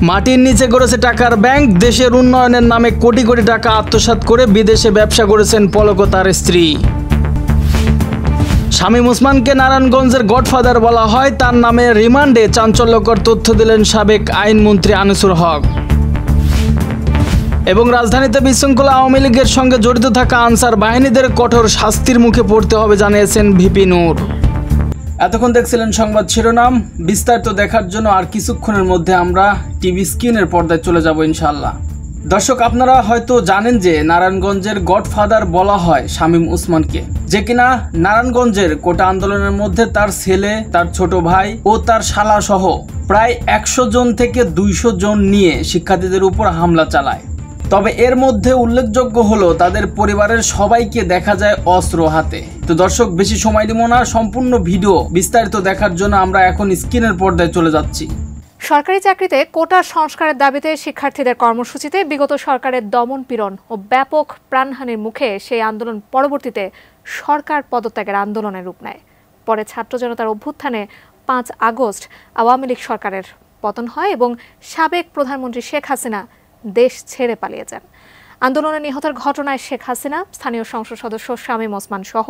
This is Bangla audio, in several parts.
মাটির নিচে গড়েছে টাকার ব্যাংক, দেশের উন্নয়নের নামে কোটি কোটি টাকা আত্মসাৎ করে বিদেশে ব্যবসা করেছেন পলক ও তার স্ত্রী। শামীম ওসমানকে নারায়ণগঞ্জের গডফাদার বলা হয়। তার নামে রিমান্ডে চাঞ্চল্যকর তথ্য দিলেন সাবেক আইনমন্ত্রী আনিসুর হক। এবং রাজধানীতে বিশৃঙ্খলা আওয়ামী লীগের সঙ্গে জড়িত থাকা আনসার বাহিনীদের কঠোর শাস্তির মুখে পড়তে হবে জানিয়েছেন ভিপি নূর। এতক্ষণ দেখছিলেন সংবাদ শিরোনাম। বিস্তারিত দেখার জন্য আর কিছুক্ষণের মধ্যে আমরা টিভি স্ক্রিনের পর্দায় চলে যাব ইনশাআল্লাহ। দর্শক, আপনারা হয়তো জানেন যে নারায়ণগঞ্জের গডফাদার বলা হয় শামীম ওসমানকে, যে কিনা নারায়ণগঞ্জের কোটা আন্দোলনের মধ্যে তার ছেলে, তার ছোট ভাই ও তার শালা সহ প্রায় 100 জন থেকে 200 জন নিয়ে শিক্ষার্থীদের উপর হামলা চালায়। তবে এর মধ্যে উল্লেখযোগ্য হলো তাদের পরিবারের সবাইকে দেখা যায় অস্ত্র হাতে। তো দর্শক, বেশি সময় দিব না, সম্পূর্ণ ভিডিও বিস্তারিত দেখার জন্য আমরা এখন স্ক্রিনের পর্দায় চলে যাচ্ছি। সরকারি চাকরিতে কোটা সংস্কারের দাবিতে শিক্ষার্থীদের কর্মসূচিতে বিগত সরকারের দমন পীড়ন ও ব্যাপক প্রাণহানির মুখে সেই আন্দোলন পরবর্তীতে সরকার পদত্যাগের আন্দোলনের রূপ নেয়। পরে ছাত্র জনতার অভ্যুত্থানে 5 আগস্ট আওয়ামী লীগ সরকারের পতন হয় এবং সাবেক প্রধানমন্ত্রী শেখ হাসিনা দেশ ছেড়ে পালিয়ে যান। আন্দোলনে নিহতের ঘটনায় শেখ হাসিনা, স্থানীয় সংসদ সদস্য শামীম ওসমান সহ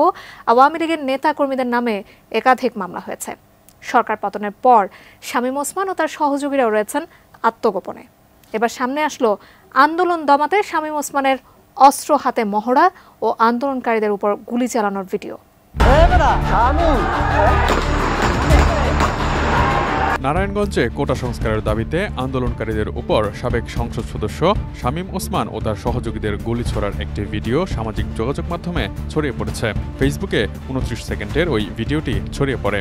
আওয়ামী লীগের নেতাকর্মীদের নামে একাধিক মামলা হয়েছে। সরকার পতনের পর শামীম ওসমান ও তার সহযোগীরাও রয়েছেন আত্মগোপনে। এবার সামনে আসলো আন্দোলন দমাতে শামীম ওসমানের অস্ত্র হাতে মহড়া ও আন্দোলনকারীদের উপর গুলি চালানোর ভিডিও। নারায়ণগঞ্জে কোটা সংস্কারের দাবিতে আন্দোলনকারীদের উপর সাবেক সংসদ সদস্য শামীম ওসমান ও তার সহযোগীদের গুলি ছোড়ার একটি ভিডিও সামাজিক যোগাযোগ মাধ্যমে ছড়িয়ে পড়েছে। ফেসবুকে 29 সেকেন্ডের ওই ভিডিওটি ছড়িয়ে পড়ে।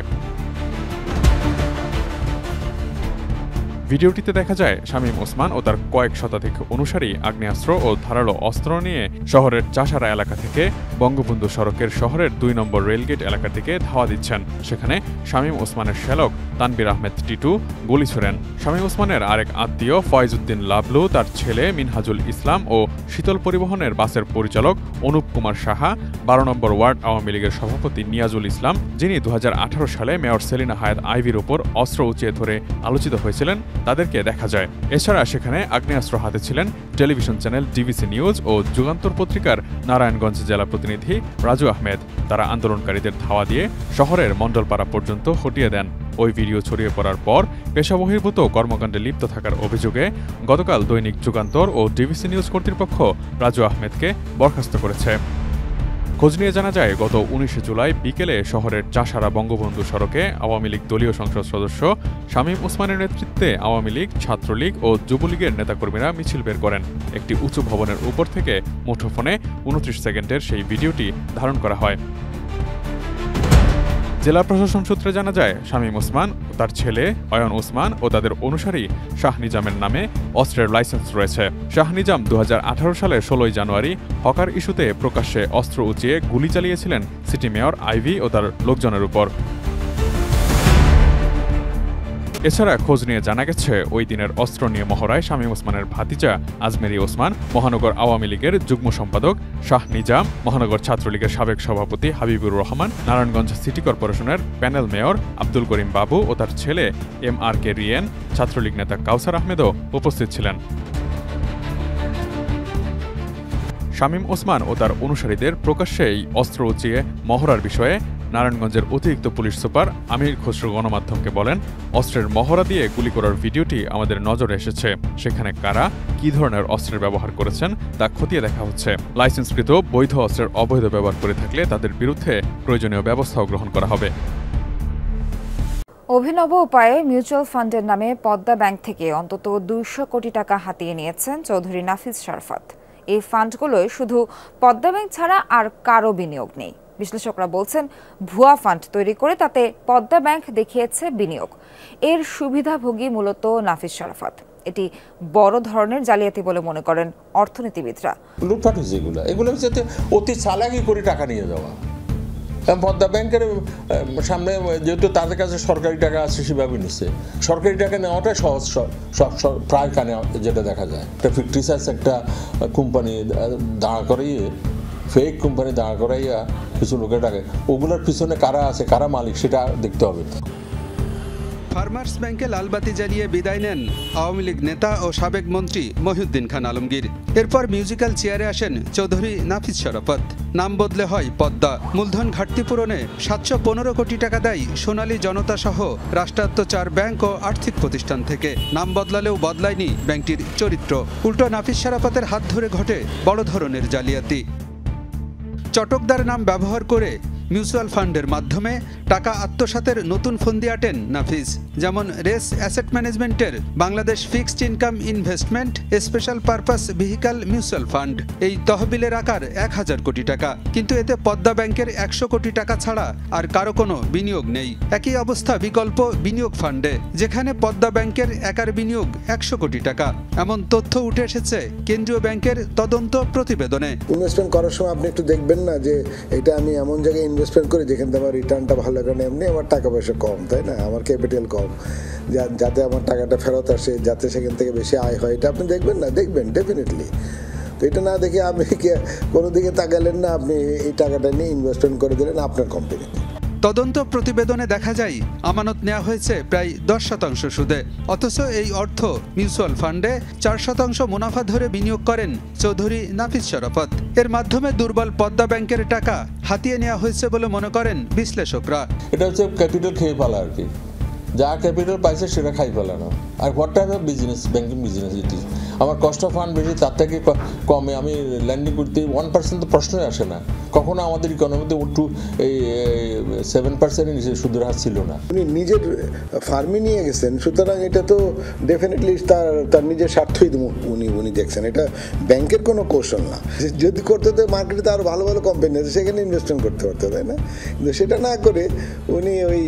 ভিডিওটিতে দেখা যায় শামীম ওসমান ও তার কয়েক শতাধিক অনুসারী আগ্নেয়াস্ত্র ও ধারালো অস্ত্র নিয়ে শহরের চাষারা এলাকা থেকে বঙ্গবন্ধু সড়কের শহরের 2 নম্বর রেলগেট এলাকার দিকে ধাওয়া দিচ্ছেন। সেখানে শামীম ওসমানের শ্যালক তানবির আহমেদ টিটু গুলি ছোড়েন। শামীম ওসমানের আরেক আত্মীয় ফয়েজ উদ্দিন লাবলু, তার ছেলে মিনহাজুল ইসলাম ও শীতল পরিবহনের বাসের পরিচালক অনুপ কুমার সাহা, 12 নম্বর ওয়ার্ড আওয়ামী লীগের সভাপতি নিয়াজুল ইসলাম, যিনি 2018 সালে মেয়র সেলিনা হায়াত আইভির ওপর অস্ত্র উঁচিয়ে ধরে আলোচিত হয়েছিলেন, তাদেরকে দেখা যায়। এছাড়া সেখানে আগ্নেয়াস্ত্র হাতে ছিলেন টেলিভিশন চ্যানেল ডিবিসি নিউজ ও যুগান্তর পত্রিকার নারায়ণগঞ্জ জেলা প্রতিনিধি রাজু আহমেদ। তারা আন্দোলনকারীদের ধাওয়া দিয়ে শহরের মণ্ডলপাড়া পর্যন্ত হটিয়ে দেন। ওই ভিডিও ছড়িয়ে পড়ার পর পেশাবহির্ভূত কর্মকাণ্ডে লিপ্ত থাকার অভিযোগে গতকাল দৈনিক যুগান্তর ও ডিবিসি নিউজ কর্তৃপক্ষ রাজু আহমেদকে বরখাস্ত করেছে। খোঁজ নিয়ে জানা যায়, গত 19 জুলাই বিকেলে শহরের চাষারা বঙ্গবন্ধু সড়কে আওয়ামী লীগ দলীয় সংসদ সদস্য শামীম ওসমানের নেতৃত্বে আওয়ামী লীগ, ছাত্রলীগ ও যুবলীগের নেতাকর্মীরা মিছিল বের করেন। একটি উঁচু ভবনের উপর থেকে মুঠোফোনে 29 সেকেন্ডের সেই ভিডিওটি ধারণ করা হয়। জেলা প্রশাসন সূত্রে জানা যায়, শামীম ওসমান, তার ছেলে অয়ন ওসমান ও তাদের অনুসারী শাহ নিজামের নামে অস্ত্রের লাইসেন্স রয়েছে। শাহ নিজাম 2018 সালের 16 জানুয়ারি হকার ইস্যুতে প্রকাশ্যে অস্ত্র উঁচিয়ে গুলি চালিয়েছিলেন সিটি মেয়র আইভি ও তার লোকজনের উপর। এছাড়া খোঁজ নিয়ে জানা গেছে, ওই দিনের অস্ত্র নিয়ে মহড়ায় শামীম ওসমানের ভাতিজা আজমেরি ওসমান, মহানগর আওয়ামী লীগের যুগ্ম সম্পাদক শাহ নিজাম, মহানগর ছাত্রলীগের সাবেক সভাপতি হাবিবুর রহমান, নারায়ণগঞ্জ সিটি কর্পোরেশনের প্যানেল মেয়র আব্দুল করিম বাবু ও তার ছেলে MRK রিয়েন, ছাত্রলীগ নেতা কাউসার আহমেদও উপস্থিত ছিলেন। শামীম ওসমান ও তার অনুসারীদের প্রকাশ্যেই অস্ত্র উঁচিয়ে মহড়ার বিষয়ে নারায়ণগঞ্জের অতিরিক্ত পুলিশ সুপার আমির খসরু গণমাধ্যমকে বলেন, অস্ত্রের মহড়া দিয়ে গুলি করার ভিডিওটি আমাদের নজরে এসেছে। সেখানে কারা কী ধরনের অস্ত্রের ব্যবহার করেছেন তা খতিয়ে দেখা হচ্ছে। লাইসেন্সকৃত বৈধ অস্ত্রের অবৈধ ব্যবহার করে থাকলে তাদের বিরুদ্ধে প্রয়োজনীয় ব্যবস্থাও গ্রহণ করা হবে। অভিনব উপায়ে মিউচুয়াল ফান্ডের নামে পদ্মা ব্যাংক থেকে অন্তত 200 কোটি টাকা হাতিয়ে নিয়েছেন চৌধুরী নাফিস শরাফত। এই ফান্ডগুলোয় শুধু পদ্মা ব্যাংক ছাড়া আর কারো বিনিয়োগ নেই। বিশ্লেষকরা বলছেন, ভুয়া ফান্ড তৈরি করে তাতে পদ্মা ব্যাংক দেখিয়েছে বিনিয়োগ। এর সুবিধাভোগী মূলত নাফিস শরাফত। এটি বড় ধরনের জালিয়াতি বলে মনে করেন অর্থনীতিবিদরা। লুটপাট হচ্ছে এগুলো হচ্ছে অতি চালাকি করে টাকা নিয়ে যাওয়া। পদ্মা ব্যাংকের সামনে যেহেতু তাদের কাছে সরকারি টাকা আছে সেভাবে নিচ্ছে, সরকারি টাকা নেওয়াটাই সহজ, প্রায় কানে যেটা দেখা যায়। একটা ফিকটিসাস একটা কোম্পানি দাঁড়া করিয়ে, ফেক কোম্পানি দাঁড়া করাইয়া কিছু লোকের টাকা, ওগুলোর পিছনে কারা আছে, কারা মালিক, সেটা দেখতে হবে। ফার্মার্স ব্যাংকে লালবাতি জ্বালিয়ে বিদায় নেন আওয়ামী লীগ নেতা ও সাবেক মন্ত্রী মহিউদ্দিন খান আলমগীর। এরপর মিউজিক্যাল চেয়ারে আসেন চৌধুরী নাফিস শরাফত। নাম বদলে হয় পদ্মা। মূলধন ঘাটতি পূরণে 715 কোটি টাকা দেয় সোনালী জনতা সহ রাষ্ট্রায়ত্ত 4 ব্যাংক ও আর্থিক প্রতিষ্ঠান থেকে। নাম বদলালেও বদলায়নি ব্যাংকটির চরিত্র। উল্টো নাফিস শরাফতের হাত ধরে ঘটে বড় ধরনের জালিয়াতি। চটকদার নাম ব্যবহার করে মিউচুয়াল ফান্ডের মাধ্যমে টাকা আত্মসাতের নতুন ফন্দি আটেন নাফিস। যেমন রেস অ্যাসেট ম্যানেজমেন্টের Bangladesh fixed income investment special purpose vehicle mutual fund. এই তহবিলের আকার 1000 কোটি টাকা, কিন্তু এতে পদ্মা ব্যাংকের 100 কোটি টাকা ছাড়া আর কারো কোনো বিনিয়োগ নেই। একই অবস্থা বিকল্প বিনিয়োগ ফান্ডে, যেখানে পদ্মা ব্যাংকের একার বিনিয়োগ 100 কোটি টাকা। এমন তথ্য উঠে এসেছে কেন্দ্রীয় ব্যাংকের তদন্ত প্রতিবেদনে। ইনভেস্টমেন্ট করার সময় আপনি একটু দেখবেন না যে এটা আমি এমন জায়গায় ইনভেস্টমেন্ট করি যেখানে আমার রিটার্নটা ভালো, কারণ এমনি আমার টাকা পয়সা কম, তাই না, আমার ক্যাপিটাল কম, যাতে আমার টাকাটা ফেরত আসে, যাতে সেখান থেকে বেশি আয় হয়, এটা আপনি দেখবেন না? দেখবেন ডেফিনেটলি। তো এটা না দেখে আপনি কোনো দিকে তাকালেন না, আপনি এই টাকাটা নিয়ে ইনভেস্টমেন্ট করে দিলেন আপনার কোম্পানিতে। তদন্ত প্রতিবেদনে দেখা যায় আমানত নেওয়া হয়েছে প্রায় 10% সুদে, অথচ এই অর্থ মিউচুয়াল ফান্ডে 4% মুনাফা ধরে বিনিয়োগ করেন চৌধুরী নাফিস শরাফত। এর মাধ্যমে দুর্বল পদ্মা ব্যাংকের টাকা হাতিয়ে নেওয়া হয়েছে বলে মনে করেন বিশ্লেষকরা। এটা হচ্ছে ক্যাপিটাল খেয়ে ফেলা আর কি, যা ক্যাপিটাল পাইছে সেটা খাই ফেলানো। আর what type of business, banking business it is. আমার কস্ট অফ ফান্ড বেশি, তার থেকে কমে আমি ল্যান্ডিং করতে 1% তো প্রশ্নই আসে না। কখনো আমাদের ইকোনমিতে এই 7% নিচে সুদের হার ছিল না। উনি নিজের ফার্মে নিয়ে গেছেন, সুতরাং এটা তো ডেফিনেটলি তার নিজের স্বার্থই উনি দেখছেন, এটা ব্যাংকের কোনো কৌশল না। যদি করতে তো মার্কেটে তো আরও ভালো ভালো কোম্পানি আছে, সেখানে ইনভেস্টমেন্ট করতে পারতো, তাই না? কিন্তু সেটা না করে উনি ওই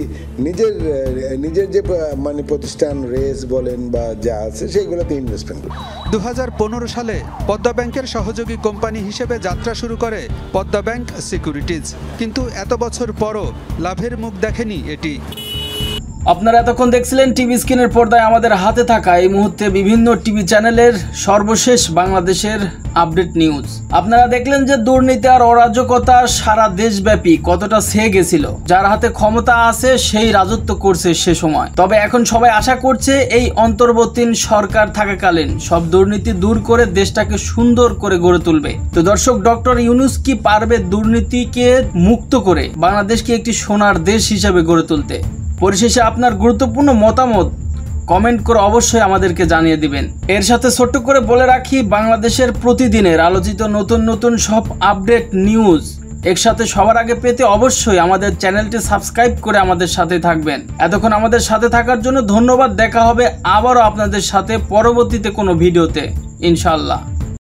নিজের যে মানে প্রতিষ্ঠান রেস বলেন বা যা আছে সেইগুলোতে ইনভেস্টমেন্ট করে। 2015 সালে পদ্মা ব্যাংকের সহযোগী কোম্পানি হিসেবে যাত্রা শুরু করে পদ্মা ব্যাংক সিকিউরিটিজ, কিন্তু এত বছর পরও লাভের মুখ দেখেনি এটি। আপনারা এতক্ষণ দেখছিলেন টিভি স্ক্রিনের পর্দায় আমাদের হাতে থাকা এই মুহূর্তে বিভিন্ন টিভি চ্যানেলের সর্বশেষ বাংলাদেশের আপডেট নিউজ। আপনারা দেখলেন যে দুর্নীতি আর অরাজকতা সারা দেশব্যাপী কতটা ছেয়ে গেছিল। যার হাতে ক্ষমতা আছে সেই রাজত্ব করছে সে সময়। তবে এখন সবাই আশা করছে এই অন্তর্বর্তীন সরকার থাকাকালীন সব দুর্নীতি দূর করে দেশটাকে সুন্দর করে গড়ে তুলবে। তো দর্শক, ডক্টর ইউনূস কি পারবে দুর্নীতিকে মুক্ত করে বাংলাদেশকে একটি সোনার দেশ হিসেবে গড়ে তুলতে? পরিশেষে আপনার গুরুত্বপূর্ণ মতামত কমেন্ট করে অবশ্যই আমাদেরকে জানিয়ে দিবেন। এর সাথে ছোট্ট করে বলে রাখি, বাংলাদেশের প্রতিদিনের আলোচিত নতুন নতুন সব আপডেট নিউজ একসাথে সবার আগে পেতে অবশ্যই আমাদের চ্যানেলটি সাবস্ক্রাইব করে আমাদের সাথে থাকবেন। এতক্ষণ আমাদের সাথে থাকার জন্য ধন্যবাদ। দেখা হবে আবারও আপনাদের সাথে পরবর্তীতে কোনো ভিডিওতে, ইনশাআল্লাহ।